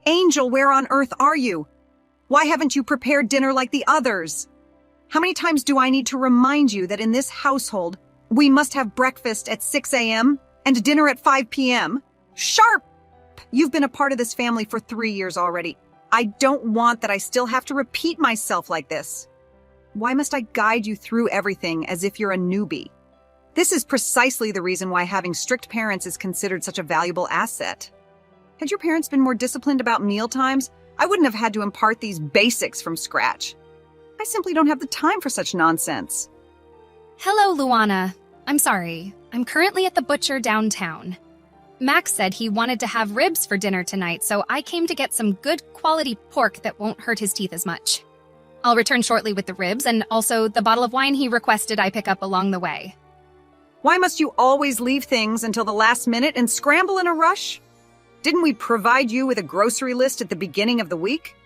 Angel, where on earth are you? Why haven't you prepared dinner like the others? How many times do I need to remind you that in this household, we must have breakfast at 6 a.m. and dinner at 5 p.m.? Sharp! You've been a part of this family for 3 years already. I don't want that I still have to repeat myself like this. Why must I guide you through everything as if you're a newbie? This is precisely the reason why having strict parents is considered such a valuable asset. Had your parents been more disciplined about meal times, I wouldn't have had to impart these basics from scratch. I simply don't have the time for such nonsense. Hello, Luana. I'm sorry. I'm currently at the butcher downtown. Max said he wanted to have ribs for dinner tonight, so I came to get some good quality pork that won't hurt his teeth as much. I'll return shortly with the ribs and also the bottle of wine he requested I pick up along the way. Why must you always leave things until the last minute and scramble in a rush? Didn't we provide you with a grocery list at the beginning of the week?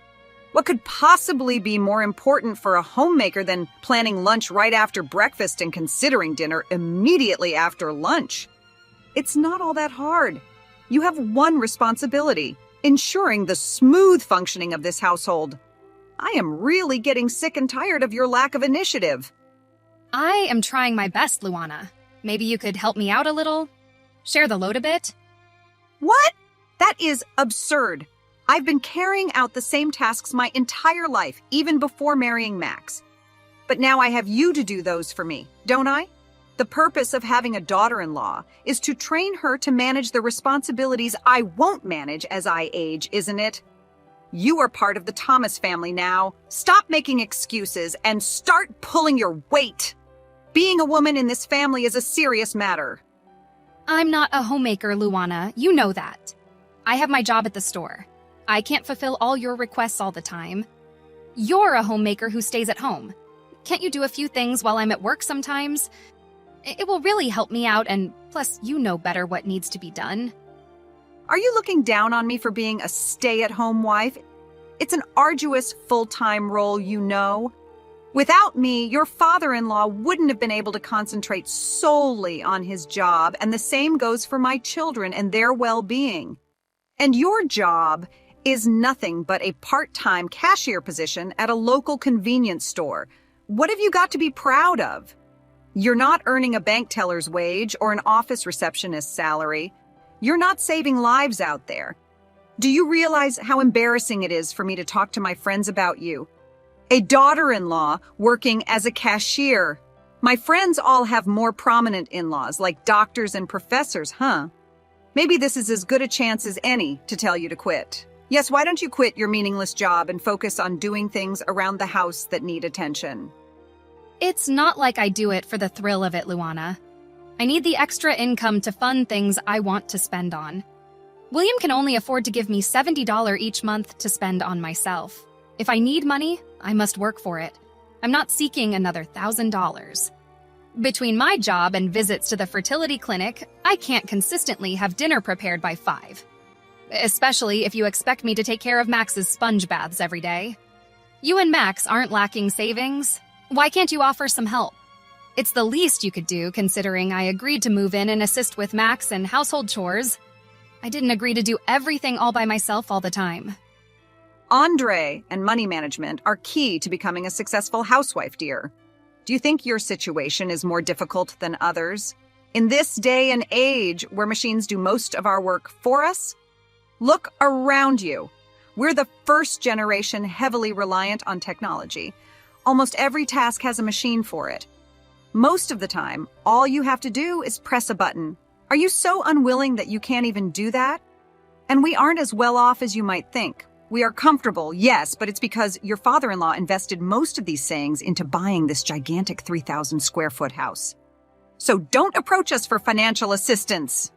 What could possibly be more important for a homemaker than planning lunch right after breakfast and considering dinner immediately after lunch? It's not all that hard. You have one responsibility: ensuring the smooth functioning of this household. I am really getting sick and tired of your lack of initiative. I am trying my best, Luana. Maybe you could help me out a little? Share the load a bit? What? That is absurd. I've been carrying out the same tasks my entire life, even before marrying Max. But now I have you to do those for me, don't I? The purpose of having a daughter-in-law is to train her to manage the responsibilities I won't manage as I age, isn't it? You are part of the Thomas family now. Stop making excuses and start pulling your weight. Being a woman in this family is a serious matter. I'm not a homemaker, Luana. You know that. I have my job at the store. I can't fulfill all your requests all the time. You're a homemaker who stays at home. Can't you do a few things while I'm at work sometimes? It will really help me out, and plus, you know better what needs to be done. Are you looking down on me for being a stay-at-home wife? It's an arduous, full-time role, you know. Without me, your father-in-law wouldn't have been able to concentrate solely on his job, and the same goes for my children and their well-being. And your job is nothing but a part-time cashier position at a local convenience store. What have you got to be proud of? You're not earning a bank teller's wage or an office receptionist's salary. You're not saving lives out there. Do you realize how embarrassing it is for me to talk to my friends about you? A daughter-in-law working as a cashier. My friends all have more prominent in-laws, like doctors and professors, huh? Maybe this is as good a chance as any to tell you to quit. Yes, why don't you quit your meaningless job and focus on doing things around the house that need attention? It's not like I do it for the thrill of it, Luana. I need the extra income to fund things I want to spend on. William can only afford to give me $70 each month to spend on myself. If I need money, I must work for it. I'm not seeking another $1,000. Between my job and visits to the fertility clinic, I can't consistently have dinner prepared by 5. Especially if you expect me to take care of Max's sponge baths every day. You and Max aren't lacking savings. Why can't you offer some help? It's the least you could do, considering I agreed to move in and assist with Max and household chores. I didn't agree to do everything all by myself all the time. Andre and money management are key to becoming a successful housewife, dear. Do you think your situation is more difficult than others? In this day and age where machines do most of our work for us? Look around you. We're the first generation heavily reliant on technology. Almost every task has a machine for it. Most of the time, all you have to do is press a button. Are you so unwilling that you can't even do that? And we aren't as well off as you might think. We are comfortable, yes, but it's because your father-in-law invested most of these sayings into buying this gigantic 3,000 square foot house. So don't approach us for financial assistance.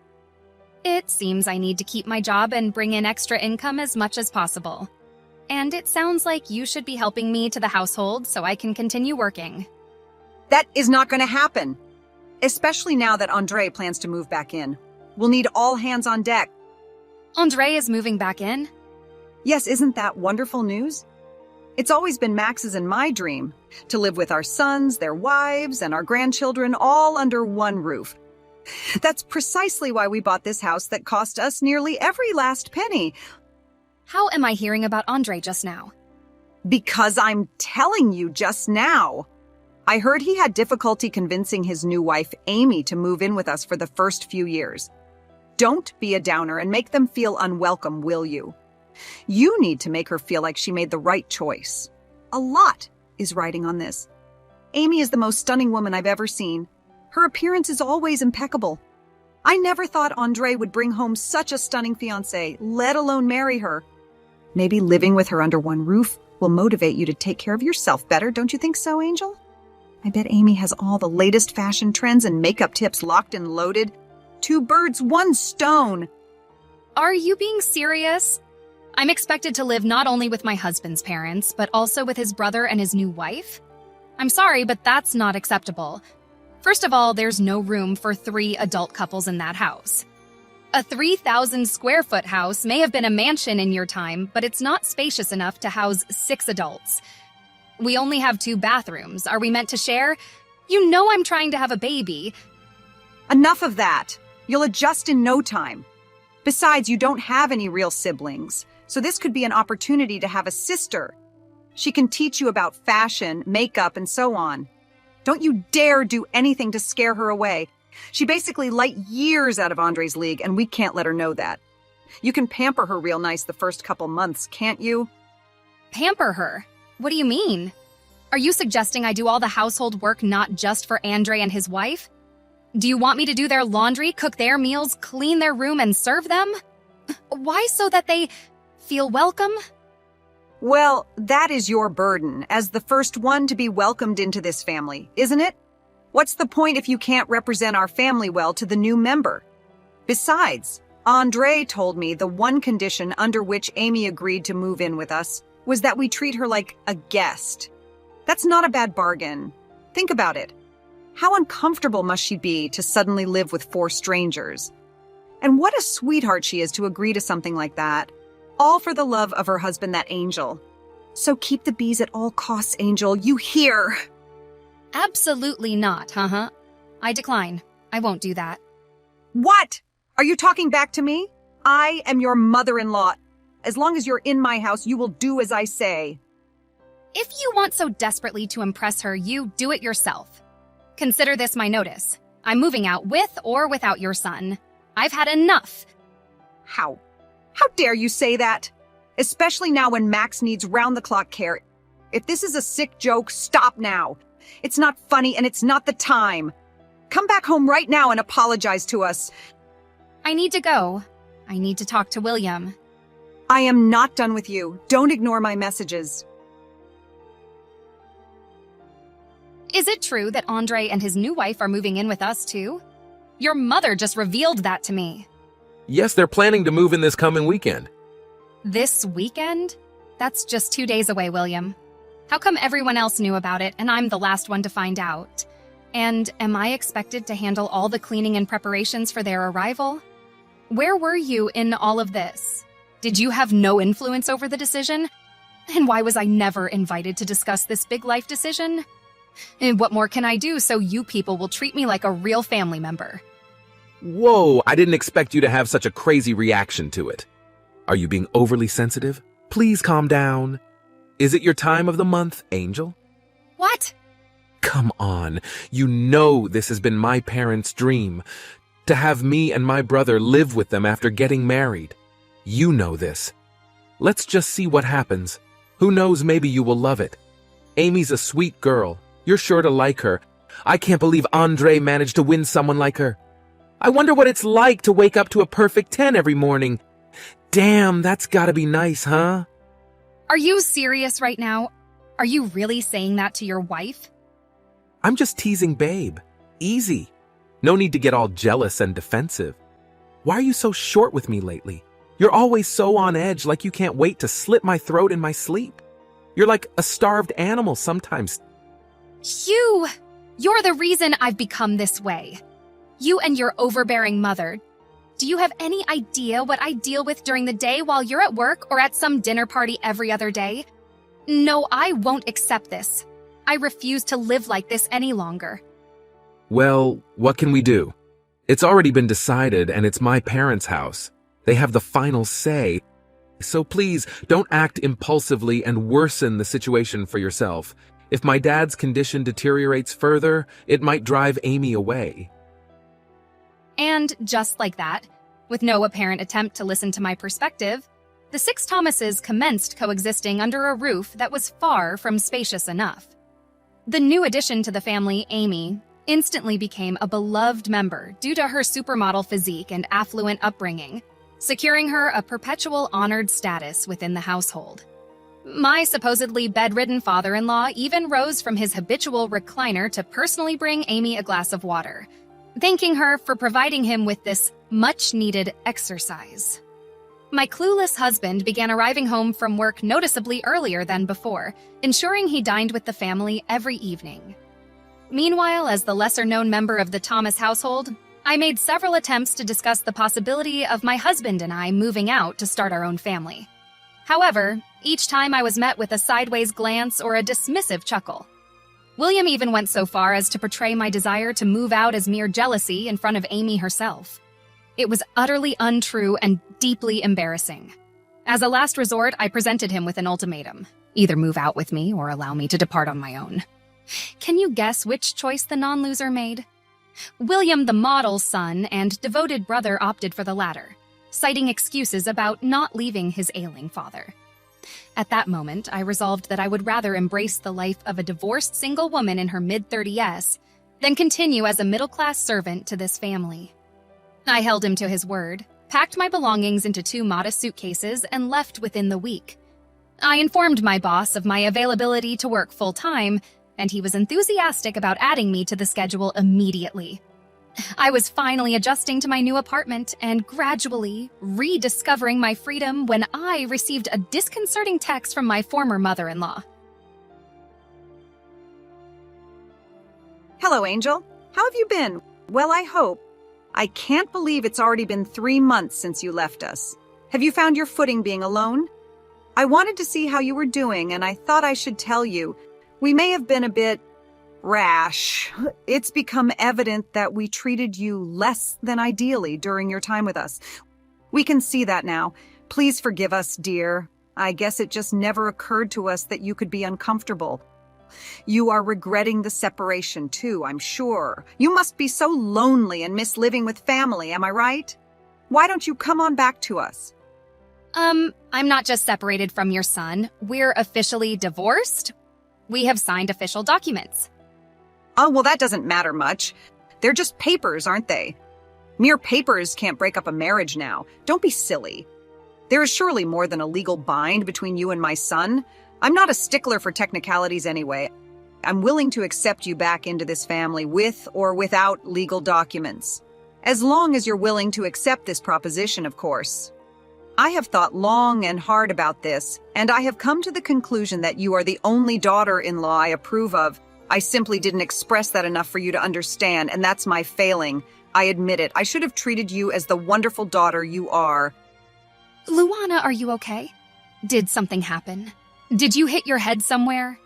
It seems I need to keep my job and bring in extra income as much as possible. And it sounds like you should be helping me to the household so I can continue working. That is not going to happen. Especially now that Andre plans to move back in. We'll need all hands on deck. Andre is moving back in? Yes, isn't that wonderful news? It's always been Max's and my dream, to live with our sons, their wives, and our grandchildren all under one roof. That's precisely why we bought this house that cost us nearly every last penny. How am I hearing about Andre just now? Because I'm telling you just now. I heard he had difficulty convincing his new wife, Amy, to move in with us for the first few years. Don't be a downer and make them feel unwelcome, will you? You need to make her feel like she made the right choice. A lot is riding on this. Amy is the most stunning woman I've ever seen. Her appearance is always impeccable. I never thought Andre would bring home such a stunning fiancée, let alone marry her. Maybe living with her under one roof will motivate you to take care of yourself better, don't you think so, Angel? I bet Amy has all the latest fashion trends and makeup tips locked and loaded. 2 birds, 1 stone. Are you being serious? I'm expected to live not only with my husband's parents, but also with his brother and his new wife? I'm sorry, but that's not acceptable. First of all, there's no room for 3 adult couples in that house. A 3,000 square foot house may have been a mansion in your time, but it's not spacious enough to house 6 adults. We only have 2 bathrooms. Are we meant to share? You know I'm trying to have a baby. Enough of that. You'll adjust in no time. Besides, you don't have any real siblings, so this could be an opportunity to have a sister. She can teach you about fashion, makeup, and so on. Don't you dare do anything to scare her away. She basically light years out of Andre's league, and we can't let her know that. You can pamper her real nice the first couple months, can't you? Pamper her? What do you mean? Are you suggesting I do all the household work not just for Andre and his wife? Do you want me to do their laundry, cook their meals, clean their room, and serve them? Why, so that they feel welcome? Well, that is your burden, as the first one to be welcomed into this family, isn't it? What's the point if you can't represent our family well to the new member? Besides, Andre told me the one condition under which Amy agreed to move in with us was that we treat her like a guest. That's not a bad bargain. Think about it. How uncomfortable must she be to suddenly live with 4 strangers? And what a sweetheart she is to agree to something like that. All for the love of her husband, that Angel. So keep the bees at all costs, Angel. You hear? Absolutely not, I decline. I won't do that. What? Are you talking back to me? I am your mother-in-law. As long as you're in my house, you will do as I say. If you want so desperately to impress her, you do it yourself. Consider this my notice. I'm moving out with or without your son. I've had enough. How dare you say that? Especially now when Max needs round-the-clock care. If this is a sick joke, stop now. It's not funny and it's not the time. Come back home right now and apologize to us. I need to go. I need to talk to William. I am not done with you. Don't ignore my messages. Is it true that Andre and his new wife are moving in with us too? Your mother just revealed that to me. Yes, they're planning to move in this coming weekend. This weekend? That's just 2 days away, William. How come everyone else knew about it and I'm the last one to find out? And am I expected to handle all the cleaning and preparations for their arrival? Where were you in all of this? Did you have no influence over the decision? And why was I never invited to discuss this big life decision? And what more can I do so you people will treat me like a real family member? Whoa, I didn't expect you to have such a crazy reaction to it. Are you being overly sensitive? Please calm down. Is it your time of the month, Angel? What? Come on, you know this has been my parents' dream, to have me and my brother live with them after getting married. You know this. Let's just see what happens. Who knows, maybe you will love it. Amy's a sweet girl. You're sure to like her. I can't believe Andre managed to win someone like her. I wonder what it's like to wake up to a perfect 10 every morning. Damn, that's gotta be nice, huh? Are you serious right now? Are you really saying that to your wife? I'm just teasing Babe. Easy. No need to get all jealous and defensive. Why are you so short with me lately? You're always so on edge, like you can't wait to slit my throat in my sleep. You're like a starved animal sometimes. You're the reason I've become this way. You and your overbearing mother. Do you have any idea what I deal with during the day while you're at work or at some dinner party every other day? No, I won't accept this. I refuse to live like this any longer. Well, what can we do? It's already been decided and it's my parents' house. They have the final say. So please, don't act impulsively and worsen the situation for yourself. If my dad's condition deteriorates further, it might drive Amy away. And just like that, with no apparent attempt to listen to my perspective, the six Thomases commenced coexisting under a roof that was far from spacious enough. The new addition to the family, Amy, instantly became a beloved member due to her supermodel physique and affluent upbringing, securing her a perpetual honored status within the household. My supposedly bedridden father-in-law even rose from his habitual recliner to personally bring Amy a glass of water, thanking her for providing him with this much-needed exercise. My clueless husband began arriving home from work noticeably earlier than before, ensuring he dined with the family every evening. Meanwhile, as the lesser-known member of the Thomas household, I made several attempts to discuss the possibility of my husband and I moving out to start our own family. However, each time I was met with a sideways glance or a dismissive chuckle. William even went so far as to portray my desire to move out as mere jealousy in front of Amy herself. It was utterly untrue and deeply embarrassing. As a last resort, I presented him with an ultimatum. Either move out with me or allow me to depart on my own. Can you guess which choice the non-loser made? William, the model's son and devoted brother, opted for the latter, citing excuses about not leaving his ailing father. At that moment, I resolved that I would rather embrace the life of a divorced single woman in her mid-30s than continue as a middle-class servant to this family. I held him to his word, packed my belongings into 2 modest suitcases, and left within the week. I informed my boss of my availability to work full-time, and he was enthusiastic about adding me to the schedule immediately. I was finally adjusting to my new apartment and gradually rediscovering my freedom when I received a disconcerting text from my former mother-in-law. Hello, Angel. How have you been? Well, I hope. I can't believe it's already been 3 months since you left us. Have you found your footing being alone? I wanted to see how you were doing, and I thought I should tell you. We may have been a bit rash. It's become evident that we treated you less than ideally during your time with us. We can see that now. Please forgive us, dear. I guess it just never occurred to us that you could be uncomfortable. You are regretting the separation, too, I'm sure. You must be so lonely and miss living with family, am I right? Why don't you come on back to us? I'm not just separated from your son. We're officially divorced. We have signed official documents. Oh, well, that doesn't matter much. They're just papers, aren't they? Mere papers can't break up a marriage now. Don't be silly. There is surely more than a legal bind between you and my son. I'm not a stickler for technicalities anyway. I'm willing to accept you back into this family with or without legal documents. As long as you're willing to accept this proposition, of course. I have thought long and hard about this, and I have come to the conclusion that you are the only daughter-in-law I approve of. I simply didn't express that enough for you to understand, and that's my failing. I admit it. I should have treated you as the wonderful daughter you are. Luana, are you okay? Did something happen? Did you hit your head somewhere?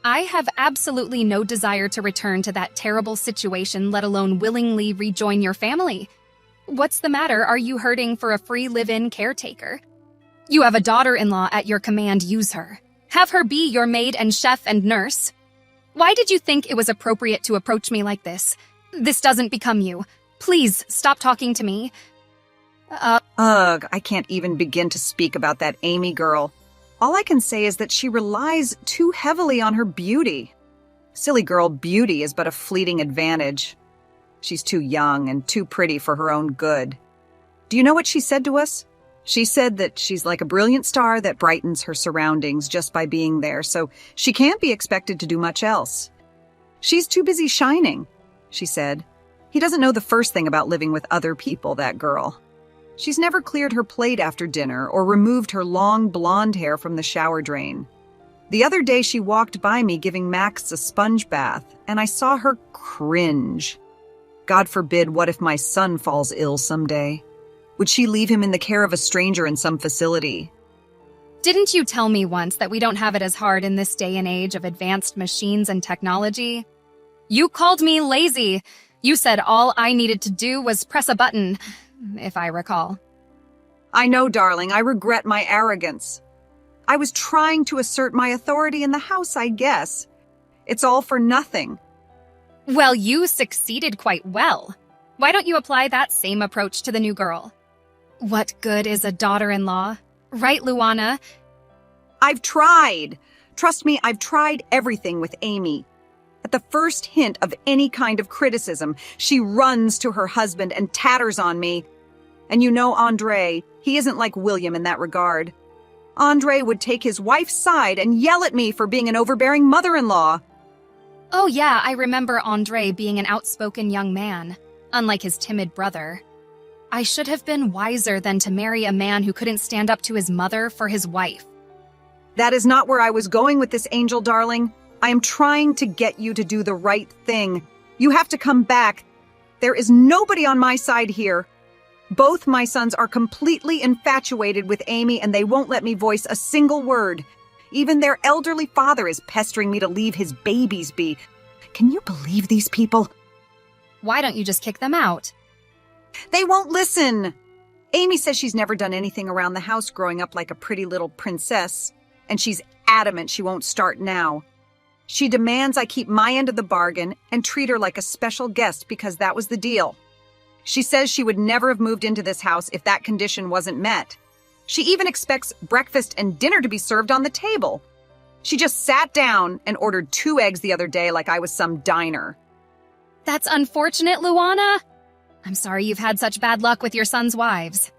I have absolutely no desire to return to that terrible situation, let alone willingly rejoin your family. What's the matter? Are you hurting for a free live-in caretaker? You have a daughter-in-law at your command. Use her. Have her be your maid and chef and nurse. Why did you think it was appropriate to approach me like this? This doesn't become you. Please, stop talking to me. I can't even begin to speak about that Amy girl. All I can say is that she relies too heavily on her beauty. Silly girl, beauty is but a fleeting advantage. She's too young and too pretty for her own good. Do you know what she said to us? She said that she's like a brilliant star that brightens her surroundings just by being there, so she can't be expected to do much else. She's too busy shining, she said. He doesn't know the first thing about living with other people, that girl. She's never cleared her plate after dinner or removed her long blonde hair from the shower drain. The other day she walked by me giving Max a sponge bath, and I saw her cringe. God forbid, what if my son falls ill someday? Would she leave him in the care of a stranger in some facility? Didn't you tell me once that we don't have it as hard in this day and age of advanced machines and technology? You called me lazy. You said all I needed to do was press a button, if I recall. I know, darling, I regret my arrogance. I was trying to assert my authority in the house, I guess. It's all for nothing. Well, you succeeded quite well. Why don't you apply that same approach to the new girl? What good is a daughter-in-law? Right, Luana? I've tried. Trust me, I've tried everything with Amy. At the first hint of any kind of criticism, she runs to her husband and tatters on me. And you know Andre, he isn't like William in that regard. Andre would take his wife's side and yell at me for being an overbearing mother-in-law. Oh yeah, I remember Andre being an outspoken young man, unlike his timid brother. I should have been wiser than to marry a man who couldn't stand up to his mother for his wife. That is not where I was going with this, Angel, darling. I am trying to get you to do the right thing. You have to come back. There is nobody on my side here. Both my sons are completely infatuated with Amy, and they won't let me voice a single word. Even their elderly father is pestering me to leave his babies be. Can you believe these people? Why don't you just kick them out? They won't listen. Amy says she's never done anything around the house growing up like a pretty little princess, and she's adamant she won't start now. She demands I keep my end of the bargain and treat her like a special guest because that was the deal. She says she would never have moved into this house if that condition wasn't met. She even expects breakfast and dinner to be served on the table. She just sat down and ordered 2 eggs the other day like I was some diner. That's unfortunate, Luana. I'm sorry you've had such bad luck with your sons' wives.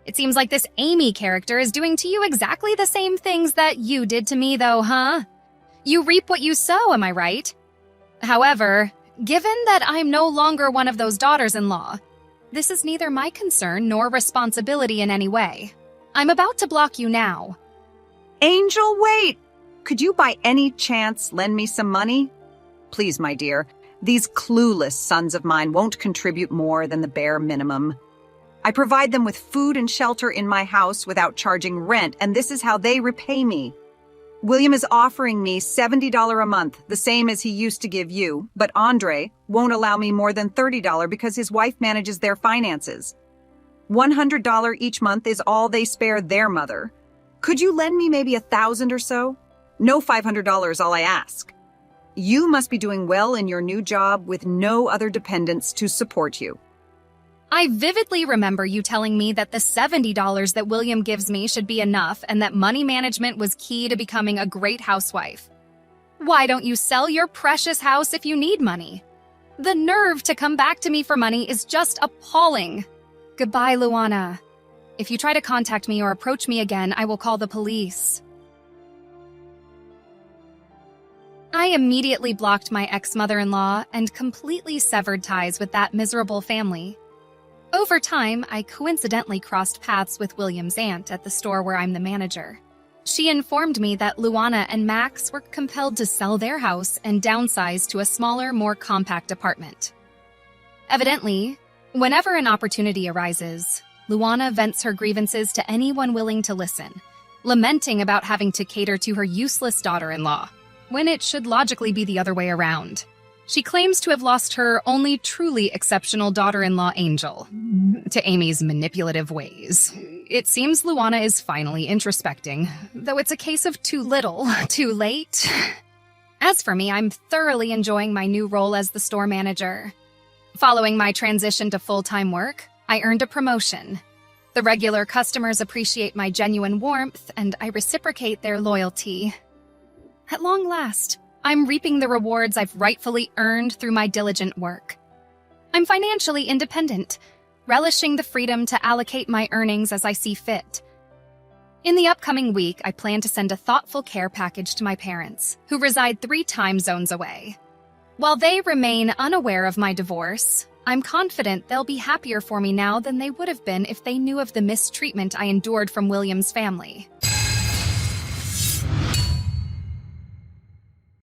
It seems like this Amy character is doing to you exactly the same things that you did to me, though, huh? You reap what you sow, am I right? However, given that I'm no longer one of those daughters-in-law, this is neither my concern nor responsibility in any way. I'm about to block you now. Angel, wait! Could you by any chance lend me some money? Please, my dear. These clueless sons of mine won't contribute more than the bare minimum. I provide them with food and shelter in my house without charging rent, and this is how they repay me. William is offering me $70 a month, the same as he used to give you, but Andre won't allow me more than $30 because his wife manages their finances. $100 each month is all they spare their mother. Could you lend me maybe $1,000 or so? No $500 all I ask. You must be doing well in your new job with no other dependents to support you. I vividly remember you telling me that the $70 that William gives me should be enough and that money management was key to becoming a great housewife. Why don't you sell your precious house if you need money? The nerve to come back to me for money is just appalling. Goodbye, Luana. If you try to contact me or approach me again, I will call the police. I immediately blocked my ex-mother-in-law and completely severed ties with that miserable family. Over time, I coincidentally crossed paths with William's aunt at the store where I'm the manager. She informed me that Luana and Max were compelled to sell their house and downsize to a smaller, more compact apartment. Evidently, whenever an opportunity arises, Luana vents her grievances to anyone willing to listen, lamenting about having to cater to her useless daughter-in-law, when it should logically be the other way around. She claims to have lost her only truly exceptional daughter-in-law, Angel, to Amy's manipulative ways. It seems Luana is finally introspecting, though it's a case of too little, too late. As for me, I'm thoroughly enjoying my new role as the store manager. Following my transition to full-time work, I earned a promotion. The regular customers appreciate my genuine warmth, and I reciprocate their loyalty. At long last, I'm reaping the rewards I've rightfully earned through my diligent work. I'm financially independent, relishing the freedom to allocate my earnings as I see fit. In the upcoming week, I plan to send a thoughtful care package to my parents, who reside 3 time zones away. While they remain unaware of my divorce, I'm confident they'll be happier for me now than they would have been if they knew of the mistreatment I endured from William's family.